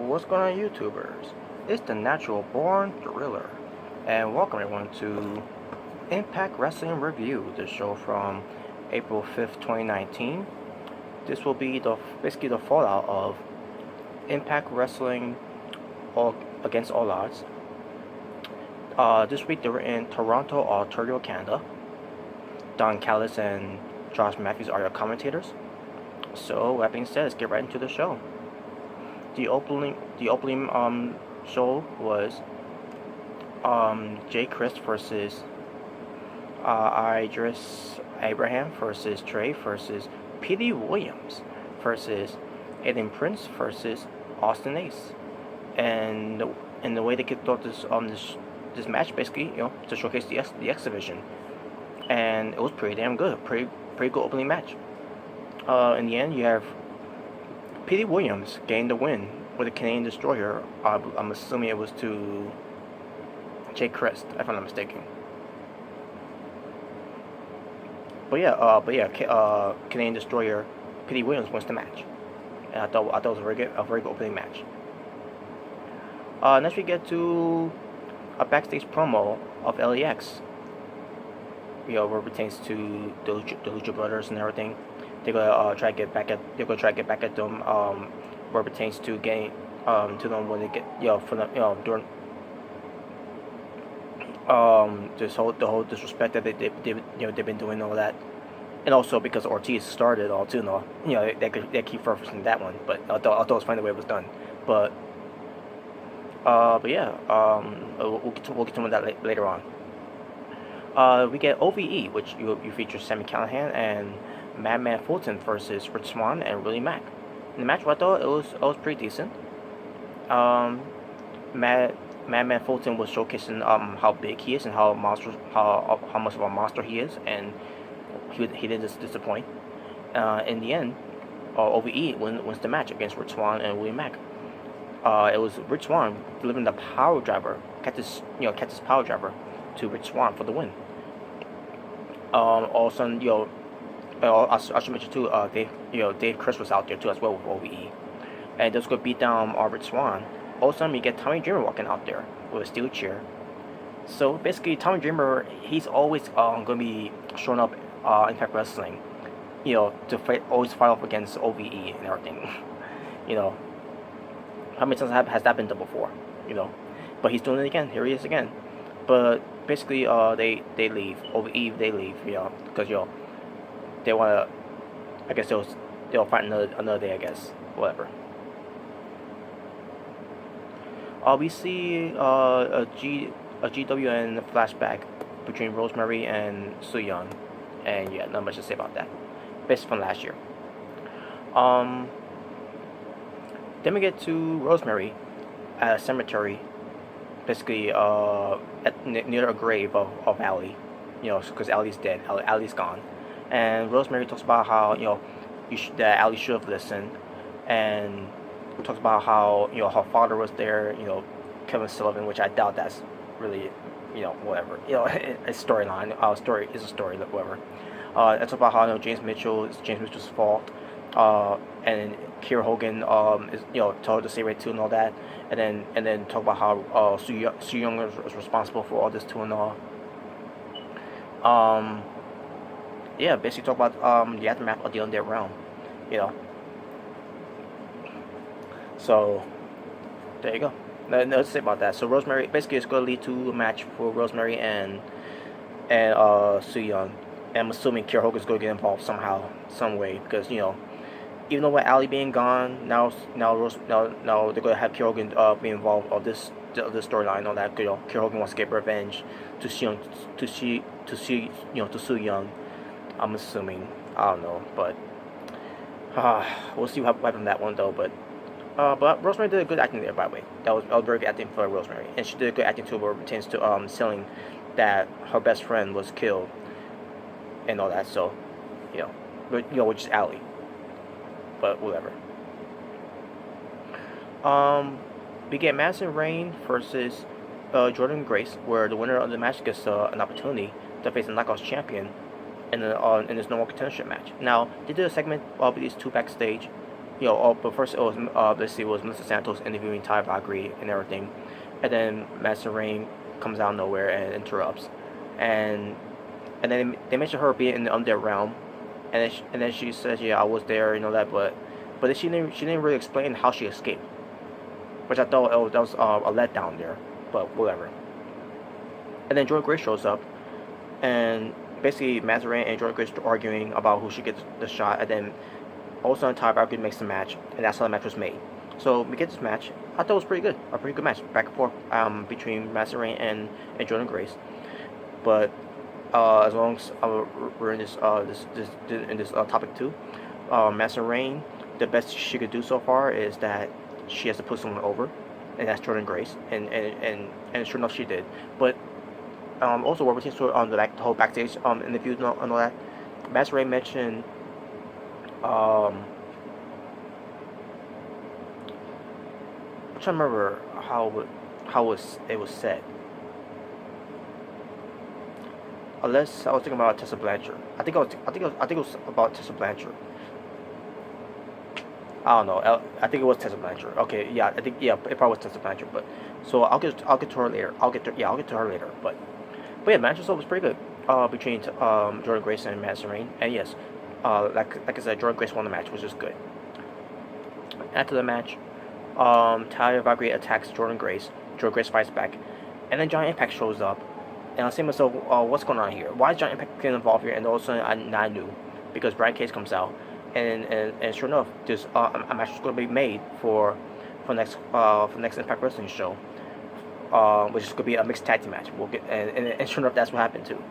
What's going on, YouTubers? It's the Natural Born Thriller, and welcome everyone to Impact Wrestling Review, the show from April 5th, 2019. This will be basically the fallout of Impact Wrestling Against All Odds. This week they were in Toronto, Ontario, Canada. Don Callis and Josh Matthews are your commentators. So, that being said, let's get right into the show. The opening show was Jay Chris versus Idris Abraham versus Trey versus Petey Williams versus Aiden Prince versus Austin Ace, and the way they kicked off this match, basically, to showcase the X Division, and it was pretty damn good, pretty good opening match. In the end, you have Petey Williams gained the win with a Canadian Destroyer. I'm assuming it was to Jay Crest, if I'm not mistaken. But yeah, Canadian Destroyer Petey Williams wins the match, and I thought it was a very good opening match. Next we get to a backstage promo of LAX. Where it pertains to the Lucha Brothers and everything. They're gonna try to get back at them. Where it pertains to getting to them when they get during the whole disrespect that they've been doing, all that, and also because Ortiz started all too. They keep referencing that one, but I thought it was funny the way it was done. But yeah, we'll get to that later on. We get OVE, which you feature Sami Callihan and Madman Fulton versus Rich Swann and Willie Mack. In the match, I thought it was pretty decent. Madman Fulton was showcasing how big he is and how much of a monster he is, and he didn't disappoint. In the end, OVE wins the match against Rich Swann and Willie Mack. It was Rich Swann delivering the power driver, Cactus power driver to Rich Swann for the win. All of a sudden, I should mention too, Dave Chris was out there too as well with OVE, and just gonna beat down Rich Swann. All of a sudden, you get Tommy Dreamer walking out there with a steel chair. So basically, Tommy Dreamer, he's always gonna be showing up Impact Wrestling, to always fight off against OVE and everything. How many times has that been done before? But he's doing it again. Here he is again. But basically, they leave. OVE, they leave, because they wanna. I guess they'll fight another day. I guess, whatever. We see a GWN flashback between Rosemary and Su Yung, and yeah, not much to say about that. Based from last year. Then we get to Rosemary at a cemetery, basically near a grave of Allie, because Allie's dead, Allie's gone, and Rosemary talks about how that Allie should have listened, and talks about how her father was there, Kevin Sullivan, which I doubt that's really whatever, a storyline. Story is a story, whatever. I talk about how James Mitchell's fault, and Kiera Hogan is told to say right too and all that, and then talk about how Su Yung is responsible for all this too and all. Yeah, basically talk about the aftermath of the Undead realm, So there you go. Let's say about that. So Rosemary, basically, it's going to lead to a match for Rosemary and Su Yung. And I'm assuming Kiera Hogan's going to get involved somehow, some way, because even though with Allie being gone, now they're going to have Kiera Hogan be involved of this storyline and all that. Kiera Hogan wants to get revenge to Su Yung. I'm assuming. I don't know, but we'll see what happens in that one though. But Rosemary did a good acting there, by the way. That was very good acting for Rosemary, and she did a good acting too, where it pertains to selling that her best friend was killed and all that. So, which is Allie. But whatever. We get Madison Rayne versus Jordynee Grace, where the winner of the match gets an opportunity to face a Knockouts champion in this normal contendership match. Now, they did a segment of these two backstage, but first it was basically it was Mr. Santos interviewing Ty Valkyrie and everything, and then Master Rayne comes out of nowhere and interrupts, and then they mention her being in the Undead realm, and then she says, yeah, I was there, that, but then she didn't really explain how she escaped, which I thought that was a letdown there, but whatever. And then Jordynee Grace shows up, and basically Master Rayne and Jordynee Grace are arguing about who should get the shot, and then all of a sudden Ty Valkyrie makes the match, and that's how the match was made. So we get this match. I thought it was a pretty good match, back and forth between Master Rayne and Jordynee Grace. But as long as we're in this topic too, Master Rayne, the best she could do so far is that she has to put someone over, and that's Jordynee Grace, and sure enough she did. But also what we're seeing on the whole backstage interview and all that, Master Rayne mentioned I'm trying to remember how it was said. Unless I was thinking about Tessa Blanchard. I think it was about Tessa Blanchard. I don't know. I think it was Tessa Blanchard. Okay, yeah, it probably was Tessa Blanchard. But so I'll get to her later. I'll get to her later. But yeah, the match itself was pretty good. Between Jordynee Grace and Madison Rayne, and yes, like I said, Jordynee Grace won the match, which is good. After the match, Talia Valkyrie attacks Jordynee Grace. Jordynee Grace fights back, and then Giant Impact shows up. And I say to myself, what's going on here? Why is Giant Impact getting involved here? And all of a sudden, I knew, because Brian Cage comes out, and sure enough, this a match is going to be made for next Impact Wrestling show, which is going to be a mixed tag team match. We'll get and sure enough, that's what happened too.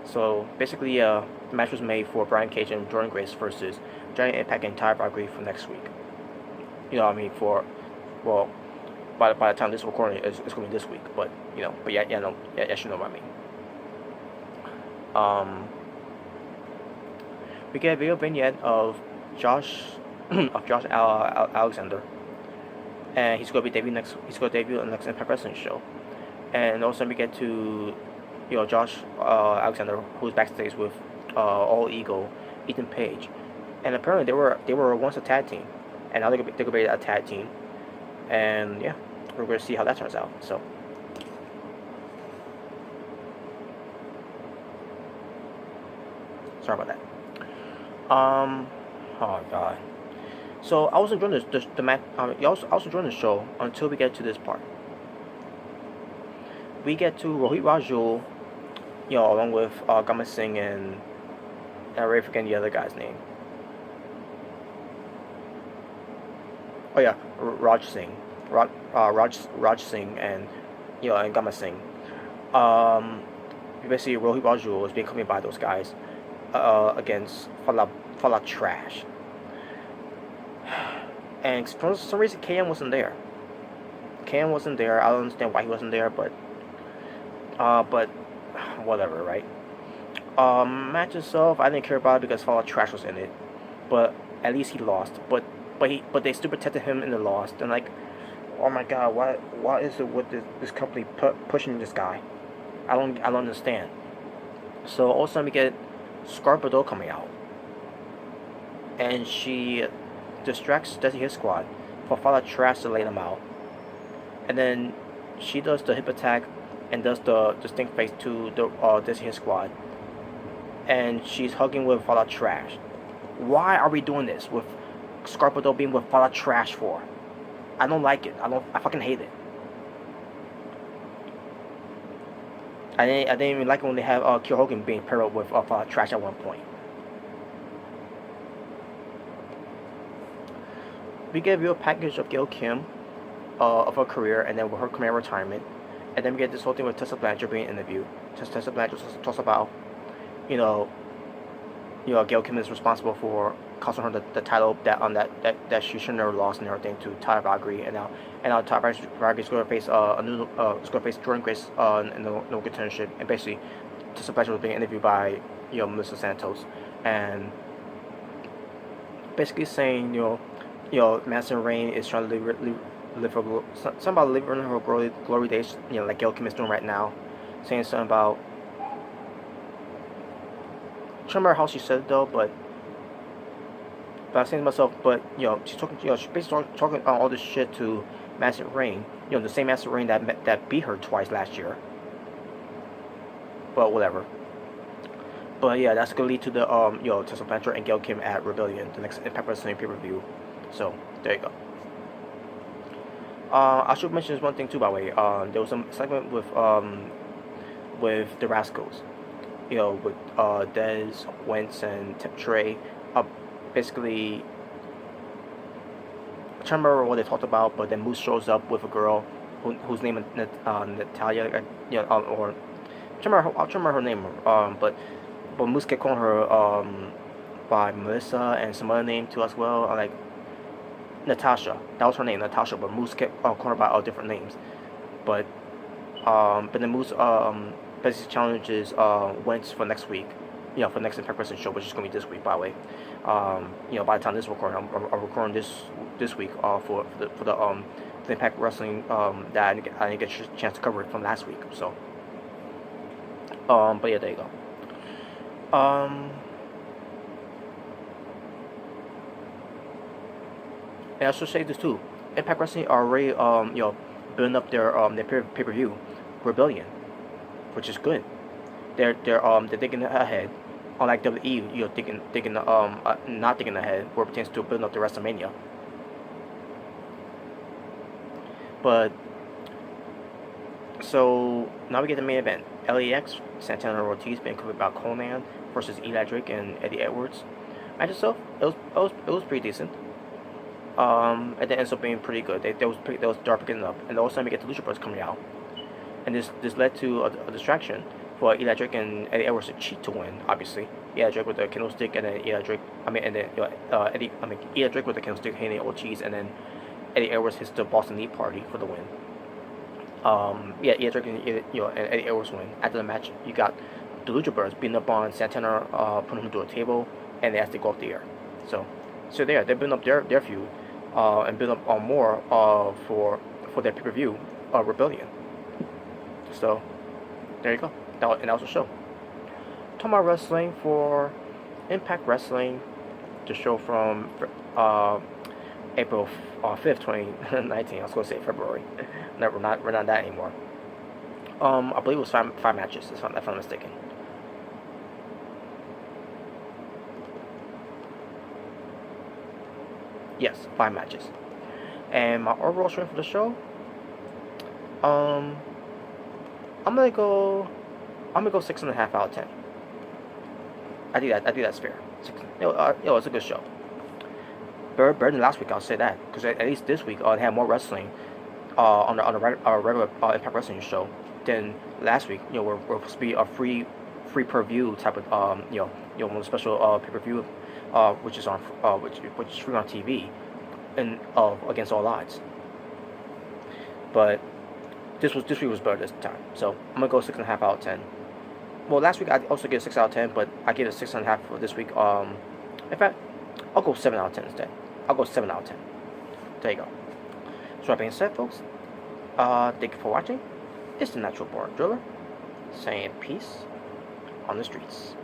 So basically, the match was made for Brian Cage and Jordynee Grace versus Giant Impact and Ty Valkyrie for next week. You know what I mean? By the time this recording is going to be this week, but yeah, you know what I mean. We get a video vignette of Josh Alexander, and he's going to be debut next. He's going to debut on the next Impact Wrestling show, and also we get to Josh Alexander, who's backstage with All Ego, Ethan Page, and apparently they were once a tag team, and now they're going to be a tag team, and yeah, we're going to see how that turns out. So. Sorry about that. Oh god. So I was enjoying the match. I was enjoying the show until we get to this part. We get to Rohit Raju, along with Gama Singh and I already forget the other guy's name. Oh yeah, Raj Singh, Raj Singh and and Gama Singh. Basically Rohit Raju was being accompanied by those guys against Fala Trash. And for some reason KM wasn't there. KM wasn't there. I don't understand why he wasn't there, but whatever, right? Match itself, I didn't care about it because Fala Trash was in it, but at least he lost. But they still protected him in the loss. And like, oh my god, why is it with this company pushing this guy? I don't understand. So all of a sudden we get Scarpado coming out, and she distracts Desi Hit Squad for Fala Trash to lay them out, and then she does the hip attack and does the stink face to the Desi Hit Squad, and she's hugging with Fala Trash. Why are we doing this with Scarpado being with Fala Trash for? I don't like it. I fucking hate it. I didn't even like it when they have Kier Hogan being paired up with Fala Trash at one point. We get a real package of Gail Kim, of her career, and then with her career retirement, and then we get this whole thing with Tessa Blanchard being interviewed. Tessa Blanchard talks about, Gail Kim is responsible for costing her the title that she should never lost and everything to Ty Valkyrie, and now Ty Valkyrie is going to face Jordynee Grace in the no contendership, and basically Tessa Blanchard was being interviewed by Melissa Santos, and basically saying Madison Rayne is trying to live her something about living her glory days, like Gail Kim is doing right now, saying something about. I don't remember how she said it though, but But I'm saying to myself, but she's talking, she's basically talking all this shit to Madison Rayne, the same Madison Rayne that beat her twice last year. But whatever. But yeah, that's gonna lead to the Tessa Blanchard and Gail Kim at Rebellion, the next Impact Wrestling pay-per-view. So there you go. I should mention this one thing too, by the way. There was some segment with the Rascals, with Dez, Wentz, and Trey. Basically, I can't remember what they talked about, but then Moose shows up with a girl whose name is Natalia, or I can't remember her name, but Moose kept calling her by Melissa and some other name too as well. Like Natasha, that was her name, Natasha. But Moose kept calling her by all different names. But then Moose basically challenges Wentz for next week. For next Impact Wrestling show, which is gonna be this week, by the way. By the time this is recording, I'm recording this week for the Impact Wrestling that I didn't get a chance to cover it from last week. So, but yeah, there you go. And I should say this too. Impact Wrestling are already building up their pay-per-view Rebellion, which is good. They're thinking ahead. Unlike WWE, thinking not thinking ahead, where it pertains to building up the WrestleMania. But so now we get the main event. LAX, Santana and Ortiz being covered by Conan versus Eli Drake and Eddie Edwards. Match itself, it was pretty decent. And it ends up being pretty good. They was dark picking up, and all of a sudden we get the Lucha Brothers coming out, and this led to a distraction for Eli Drake and Eddie Edwards to cheat to win. Obviously, Eli Drake with the candlestick, and then Eli Drake with the candlestick hitting Ortiz, and then Eddie Edwards hits the Boston Knee Party for the win. Eli Drake and Eddie Edwards win. After the match, you got the Lucha Brothers beating up on Santana, putting him to a table, and they have to go off the air. So they're building up their feud, and building up more for their pay-per-view Rebellion. So there you go. And that was the show. Talking about wrestling for Impact Wrestling, the show from April 5th, 2019. I was going to say February. No, we're not that anymore. I believe it was five matches, if I'm not mistaken. Yes, 5 matches. And my overall strength for the show, I'm gonna go 6.5 out of 10. I think that's fair. It's a good show. Better than last week, I'll say that, because at least this week they had more wrestling on the regular Impact Wrestling show than last week. We're supposed to be a free per-view type of one special pay-per-view, which is on which is free on TV, and against all odds. But this week was better this time, so I'm gonna go 6.5 out of 10. Well, last week I also gave 6 out of 10, but I gave it 6.5 for this week. In fact, I'll go 7 out of 10 instead. I'll go 7 out of 10. There you go. So that being said, folks, thank you for watching. It's the Natural Born Driller, saying peace on the streets.